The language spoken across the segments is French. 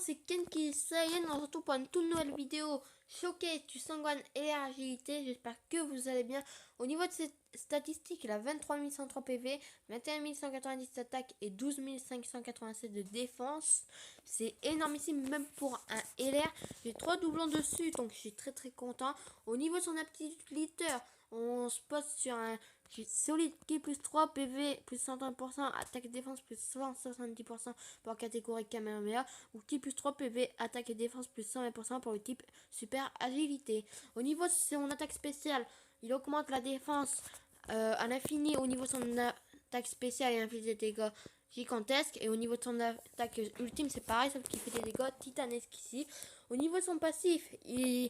c'est Kenki Saiyan, on se retrouve pour une toute nouvelle vidéo showcase du Sangwan et l'air agilité. J'espère que vous allez bien. Au niveau de ses statistiques, il a 23 103 PV, 21 190 d'attaque et 12 587 de défense. C'est énormissime même pour un LR. J'ai 3 doublons dessus, donc je suis très content. Au niveau de son aptitude leader, on se pose sur un solide qui plus 3 PV plus 130%, attaque et défense plus 170% pour la catégorie Kamehameha, ou qui plus 3 PV, attaque et défense plus 120% pour le type super agilité. Au niveau de son attaque spéciale, il augmente la défense à l'infini. Au niveau de son attaque spéciale, il inflige des dégâts gigantesques, et au niveau de son attaque ultime c'est pareil, sauf qu'il fait des dégâts titanesques ici. Au niveau de son passif, il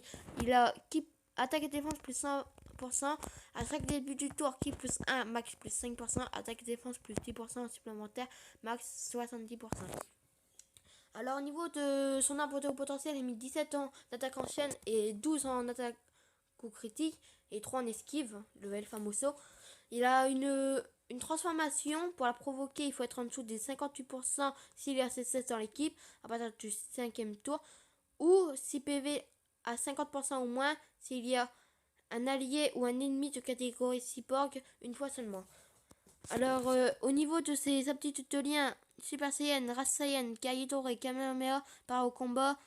a qui attaque et défense plus 100%, à chaque début du tour, qui plus 1, max plus 5%, attaque et défense plus 10% supplémentaire, max 70%. Alors au niveau de son arbre de potentiel, il a mis 17 ans d'attaque en chaîne et 12 en attaque coup critique et 3 en esquive, le El Famoso. Il a une transformation. Pour la provoquer, il faut être en dessous des 58% s'il y a C16 dans l'équipe à partir du 5e tour, ou 6 PV à 50% ou moins s'il y a un allié ou un ennemi de catégorie cyborg une fois seulement. Alors au niveau de ses aptitudes de lien, Super Saiyan, Race Saiyan, Kaito et Kamehameha part au combat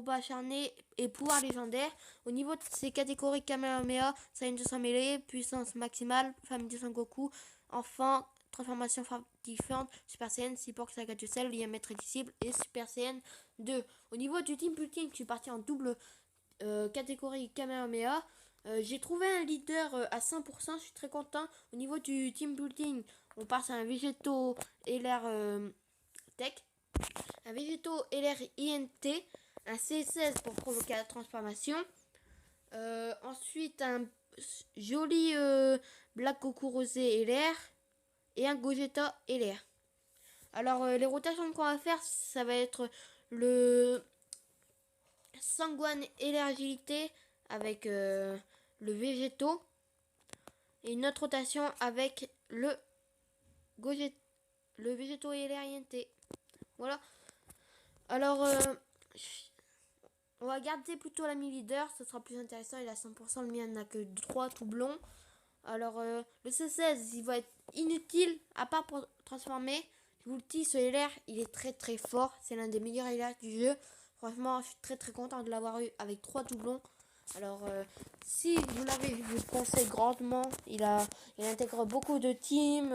acharné et pouvoir légendaire. Au niveau de ses catégories Kamehameha, Saiyan 200 mêlée, puissance maximale, famille de Goku, enfant, transformation différente, Super Saiyan, Cyborg, Saga de Cell, diamètre indicible et Super Saiyan 2. Au niveau du team building, je suis parti en double catégorie Kamehameha. J'ai trouvé un leader à 100%, je suis très content. Au niveau du team building, on passe à un Végéto LR Tech, un Végéto LR INT, un C16 pour provoquer la transformation. Ensuite, un joli Black Goku Rosé LR et un Gogeta LR. Alors, les rotations qu'on va faire, ça va être le Sangwan LR Agilité avec le Végéto, et une autre rotation avec le Végéto LR INT. Voilà. Alors, on va garder plutôt l'ami leader, ce sera plus intéressant. Il a 100%, le mien n'a que 3 tout blonds. Alors le C16 il va être inutile à part pour transformer. Je vous le dis, ce LR il est très fort, c'est l'un des meilleurs LR du jeu. Franchement, je suis très content de l'avoir eu avec 3 doublons. Alors si vous l'avez, je vous le conseille grandement. Il intègre beaucoup de teams,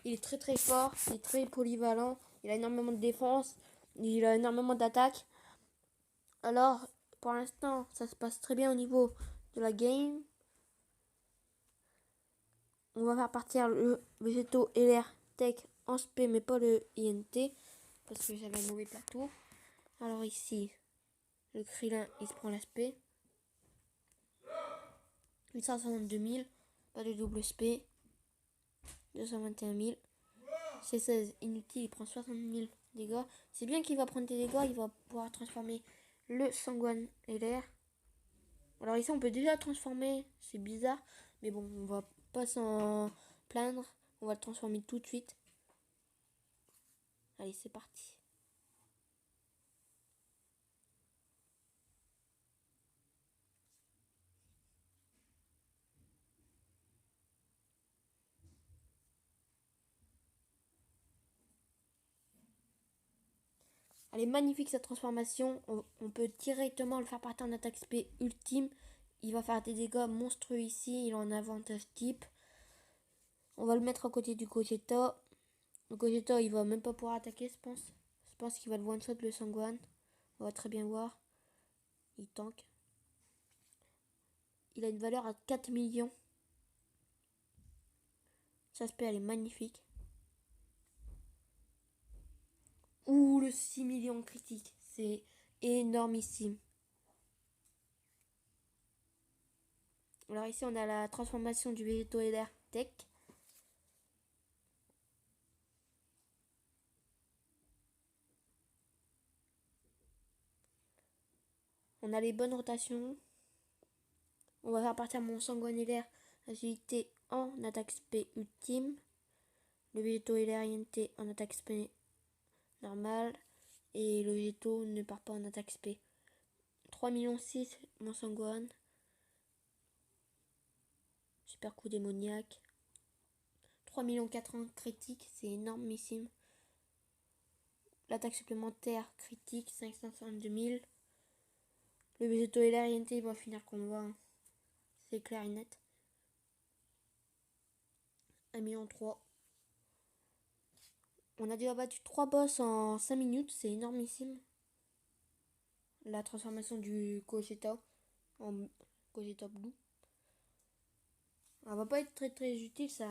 il est très fort, il est très polyvalent, il a énormément de défense, il a énormément d'attaque. Alors pour l'instant ça se passe très bien au niveau de la game. On va faire partir le Végéto LR Tech en SP, mais pas le INT, parce que j'avais un mauvais plateau. Alors ici, le Krillin, il se prend l'aspect. 862 000, pas de double SP. 221 000. C16 inutile, il prend 60 000 dégâts. C'est bien qu'il va prendre des dégâts, il va pouvoir transformer le Sangwan LR. Alors ici, on peut déjà transformer, c'est bizarre, mais bon, on va pas s'en plaindre. On va le transformer tout de suite. Allez, c'est parti. Elle est magnifique cette transformation. On peut directement le faire partir en attaque SP ultime. Il va faire des dégâts monstrueux ici. Il a un avantage type. On va le mettre à côté du Gogeta. Le Gogeta il va même pas pouvoir attaquer, je pense. Je pense qu'il va le one shot le Sangwan. On va très bien voir. Il tank. Il a une valeur à 4 millions. Sa SP elle est magnifique. Ouh, le 6 millions critique. C'est énormissime. Alors ici on a la transformation du Végéto LR Tech. On a les bonnes rotations. On va faire partir mon Sangwan LR agilité en attaque SP ultime. Le Végéto LR INT en attaque SP normale. Et le Végéto ne part pas en attaque SP. 3,6 millions, mon Sangohan. Super coup démoniaque. 3,4 millions en critique, c'est énormissime. L'attaque supplémentaire critique, 562 000. Le Végéto et l'Ariente, il va finir combat. Hein. C'est clair et net. 1,3 million. On a déjà battu 3 boss en 5 minutes, c'est énormissime. La transformation du Gogeta en Gogeta Blue. Elle va pas être très utile, ça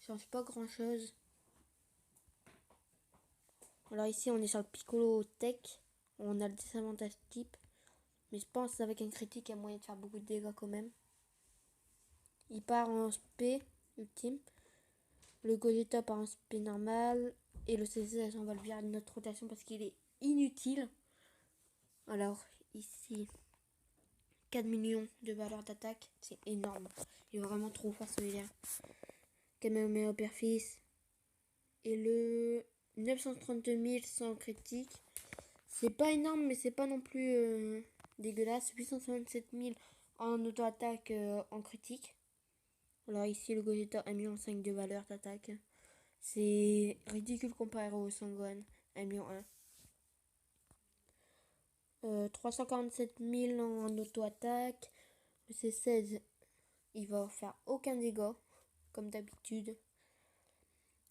change pas grand chose. Alors ici on est sur le Piccolo Tech, on a le désavantage type, mais je pense qu'avec un critique il y a moyen de faire beaucoup de dégâts quand même. Il part en SP ultime, le Gogeta part en SP normal, et le CC on va le virer de notre rotation parce qu'il est inutile. Alors ici 4 millions de valeur d'attaque, c'est énorme, il est vraiment trop fort celui-là. Kamehameha Père-Fils, et le 932 000 sans critique. C'est pas énorme, mais c'est pas non plus dégueulasse. 867 000 en auto-attaque en critique. Alors ici, le Gogeta 1,5 million de valeur d'attaque. C'est ridicule comparé au Sangohan 1,1 million. 347 000 en auto-attaque. Le C16, il va faire aucun dégât, comme d'habitude.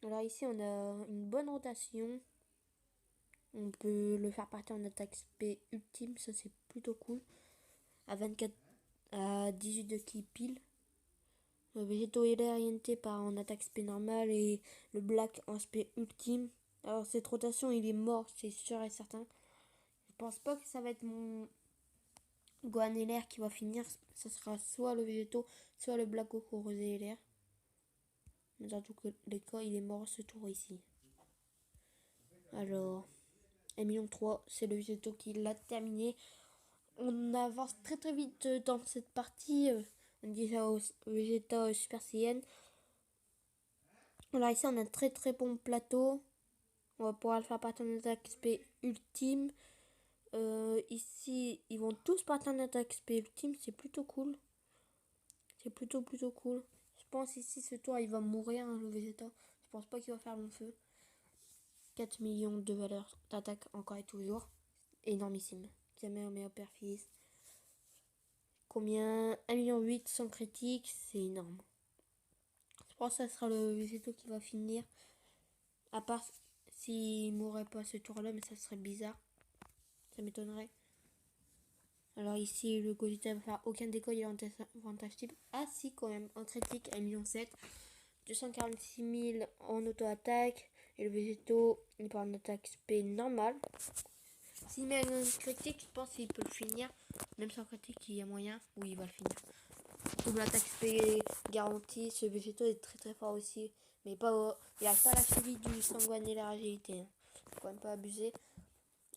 Alors ici, on a une bonne rotation. On peut le faire partir en attaque SP ultime, ça c'est plutôt cool. À 24, à 18 de ki pile. Le Végéto et l'Ariente part en attaque SP normale et le Black en SP ultime. Alors cette rotation il est mort, c'est sûr et certain. Je pense pas que ça va être mon Gohan LR qui va finir. Ça sera soit le Végéto, soit le Black Goku Rosé LR. Mais dans tous les cas, il est mort ce tour ici. Alors, 1,3 million, c'est le Végéto qui l'a terminé. On avance très vite dans cette partie. On dit ça au Vegeta Super Saiyan. Alors ici on a un très bon plateau. On va pouvoir le faire partir en attaque SP ultime. Ici ils vont tous partir en attaque SP ultime. C'est plutôt cool. C'est plutôt cool. Je pense ici ce tour il va mourir hein, le Vegeta. Je pense pas qu'il va faire long feu. 4 millions de valeur d'attaque encore et toujours. Énormissime. Kamehameha Père-Fils. Combien 1,8 million sans critique, c'est énorme. Je pense que ça sera le Végéto qui va finir. À part s'il mourrait pas ce tour-là, mais ça serait bizarre. Ça m'étonnerait. Alors ici, le Gogeta va faire aucun déco, il est en avantage type. Ah si, quand même, en critique, 1,7 million. 246 000 en auto-attaque. Et le Végéto, il part en attaque SP normale. S'il met une critique, je pense qu'il peut le finir. Même sans critique, il y a moyen. Oui, il va le finir. Double attaque SP garantie. Ce Végéto est très fort aussi. Mais pas il n'a pas la cheville du Sangohan et la agilité. Hein. Faut quand même pas abuser.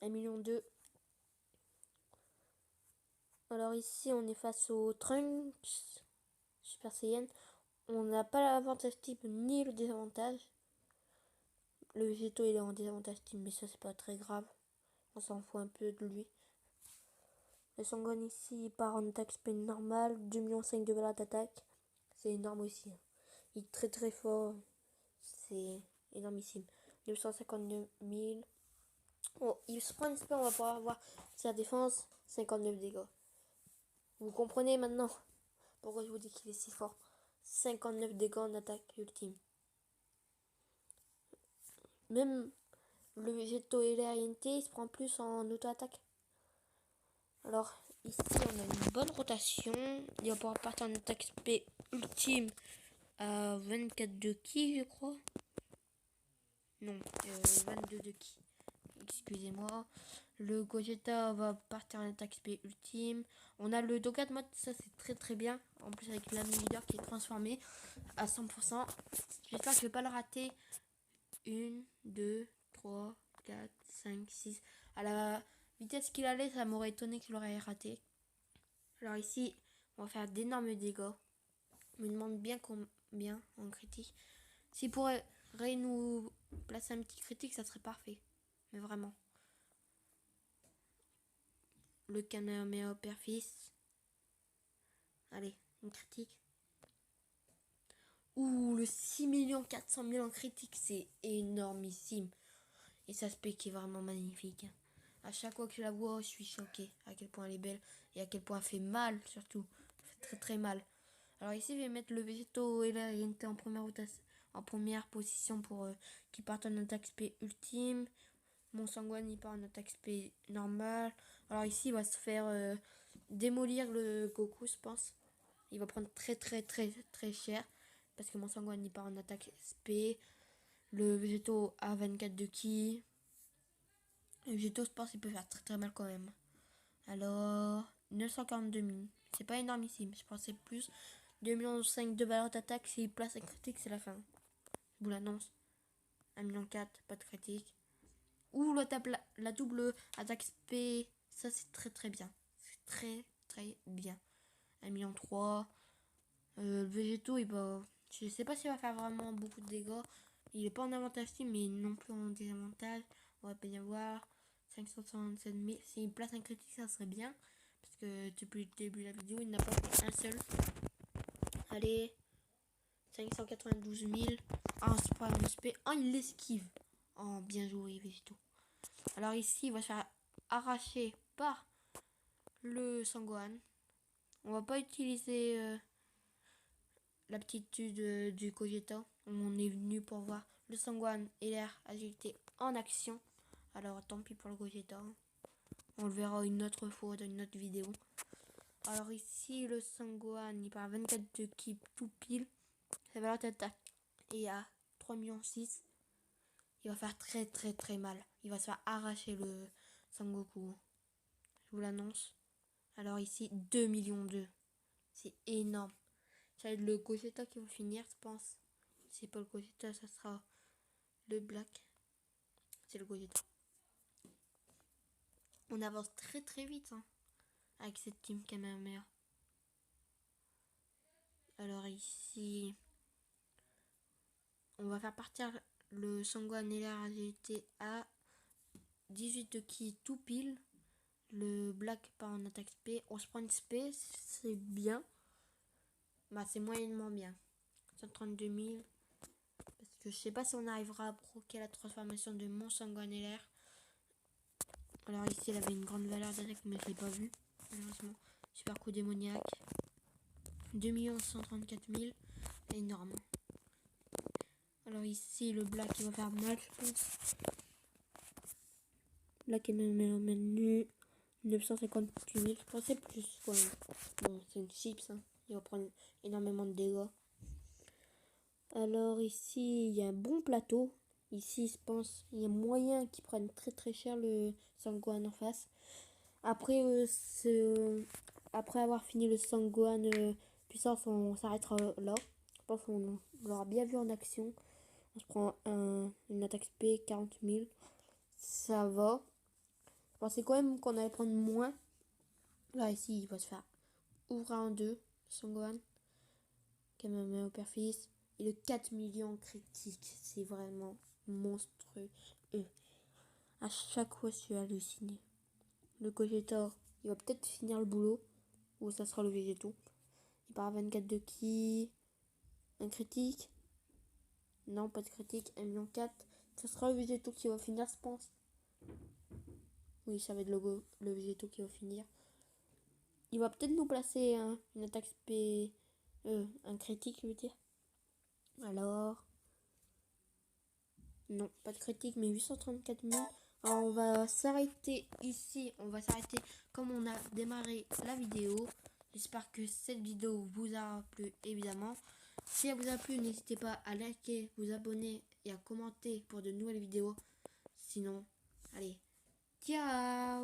1,2 million. Alors ici, on est face au Trunks Super Saiyan. On n'a pas l'avantage type ni le désavantage. Le Végéto il est en désavantage type, mais ça c'est pas très grave. On s'en fout un peu de lui. Le Sangohan ici il part en attaque SP normale, 2,5 millions de valeur d'attaque. C'est énorme aussi. Il est très fort. C'est énormissime. 259 000. Bon, il se prend une SP, on va pouvoir avoir sa défense, 59 dégâts. Vous comprenez maintenant pourquoi je vous dis qu'il est si fort. 59 dégâts en attaque ultime. Même le Végéto et l'Ariente, il se prend plus en auto-attaque. Alors, ici, on a une bonne rotation. Il va pouvoir partir en attaque SP ultime à 24 de ki, je crois. Non, 22 de ki. Excusez-moi. Le Gogeta va partir en attaque SP ultime. On a le Dokkan mode, ça c'est très bien. En plus avec l'ami leader qui est transformé à 100%. J'espère que je vais pas le rater. 1, 2, 3, 4, 5, 6. À la vitesse qu'il allait, ça m'aurait étonné qu'il aurait raté. Alors ici, on va faire d'énormes dégâts. Je me demande bien combien en critique. S'il pourrait nous placer un petit critique, ça serait parfait. Mais vraiment. le Kamehameha père-fils. Allez, une critique. Ouh, le 6 400 000 en critique, c'est énormissime. Et ça se peut qui est vraiment magnifique. À chaque fois que je la vois, je suis choquée à quel point elle est belle et à quel point elle fait mal surtout. Elle fait très très mal. Alors ici, je vais mettre le végétaux et la réalité en première position pour qu'il parte en attaque SP ultime. Mon Sangwan il part en attaque SP normale. Alors ici, il va se faire démolir le Goku, je pense. Il va prendre très très très très cher. Parce que mon Sangwan il part en attaque SP. Le végétaux a 24 de ki. Le végétaux, je pense qu'il peut faire très très mal quand même. Alors, 942 000. C'est pas énormissime. Je pensais plus. 2,5 millions de valeur d'attaque. S'il place un critique, c'est la fin. Je vous l'annonce. 1,4 million, pas de critique. Ouh, la double attaque SP. Ça, c'est très très bien. C'est très très bien. 1,3 million. Le végétaux, il va. Je sais pas s'il va faire vraiment beaucoup de dégâts. Il est pas en avantage team, mais non plus en désavantage. On va bien voir. 567 000. S'il place un critique, ça serait bien. Parce que depuis le début de la vidéo, il n'a pas fait un seul. Allez. 592 000. Ah, c'est pas un SP. Ah, il l'esquive. Oh, bien joué, végétaux. Alors ici, il va se faire arracher par le Sanggohan. On va pas utiliser l'aptitude du Gogeta. On est venu pour voir le Sanggohan et l'air agilité en action. Alors tant pis pour le Gogeta. On le verra une autre fois dans une autre vidéo. Alors ici, le Sanggohan, il part 24 de ki tout pile. Sa valeur d'attaque est à 3,6 millions. Il va faire très très très mal. Il va se faire arracher le Sangoku. Je vous l'annonce. Alors ici, 2,2 millions. C'est énorme. Ça va être le Gogeta qui va finir, je pense. Si c'est pas le Gogeta, ça sera le Black. C'est le Gogeta. On avance très très vite hein, avec cette team Kamehameha. Alors ici, on va faire partir le Sanggohan et l'air agilité à 18 de ki tout pile. Le Black part en attaque SP. On se prend une SP, c'est bien. Bah, c'est moyennement bien. 132 000. Parce que je sais pas si on arrivera à proquer la transformation de mon Sanggohan et l'air. Alors ici, elle avait une grande valeur d'attaque, mais je l'ai pas vue. Malheureusement. Super coup démoniaque. 2 134 000. Énorme. Alors ici, le Black, il va faire mal, je pense. Black est menu. 958 000. Je pensais plus quand même. Bon, c'est une chips. Hein. Il va prendre énormément de dégâts. Alors ici, il y a un bon plateau. Ici, je pense, il y a moyen qu'ils prennent très très cher le Sanggohan en face. Après, après avoir fini le Sanggohan puissance, on s'arrêtera là. Je pense qu'on l'aura bien vu en action. On se prend une attaque SP 40 000. Ça va. Je pensais quand même qu'on allait prendre moins. Là, ici, il va se faire ouvrir en deux. Sanggohan. Kamehameha au père-fils. Et le 4 millions critique. C'est vraiment monstrueux. À chaque fois, je suis halluciné. Le Gogeta, il va peut-être finir le boulot. Ou ça sera le végétaux. Il part à 24 de ki. Un critique. Non, pas de critique. 1,4 million. Ça sera le végétaux qui va finir, je pense. Oui, ça va être le végétaux qui va finir. Il va peut-être nous placer une attaque SP. Un critique, je veux dire. Alors. Non, pas de critique, mais 834 000. Alors, on va s'arrêter ici. On va s'arrêter comme on a démarré la vidéo. J'espère que cette vidéo vous a plu, évidemment. Si elle vous a plu, n'hésitez pas à liker, vous abonner et à commenter pour de nouvelles vidéos. Sinon, allez, ciao!